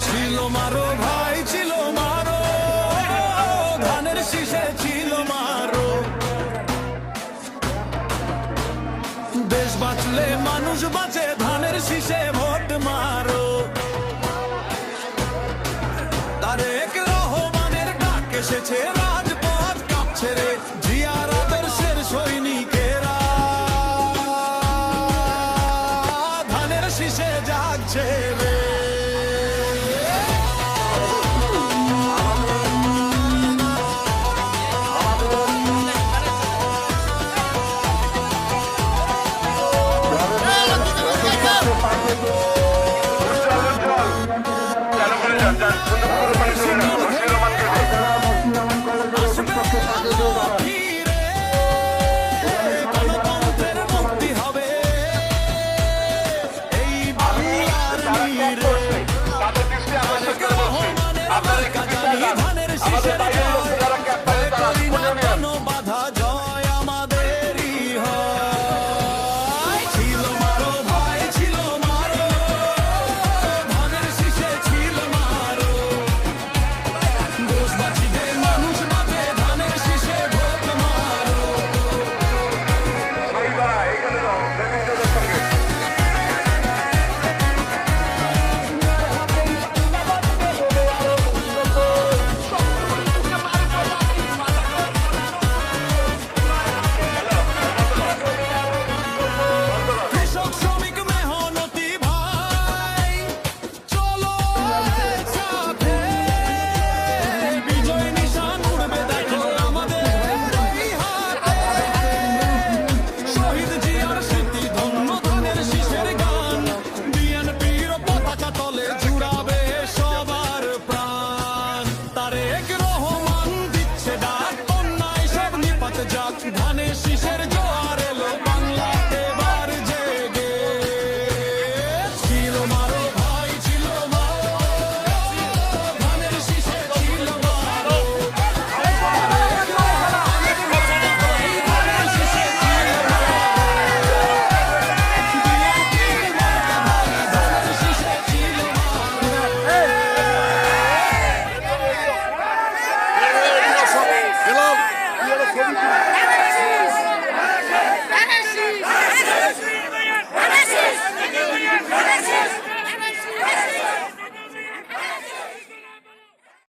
ছিল মারো ভাই ছিল মারো, ধানের শীষে ছিল মারো। দেশ বাঁচলে মানুষ বাঁচে, ধানের শীষে ভোট মারো। তারেক রহমানের ডাক এসেছে, রাজপথ কাঁপছে রে, জিয়ার আদর্শের সৈনিকেরা ধানের শীষে জাগছে রে। ধানের শীষের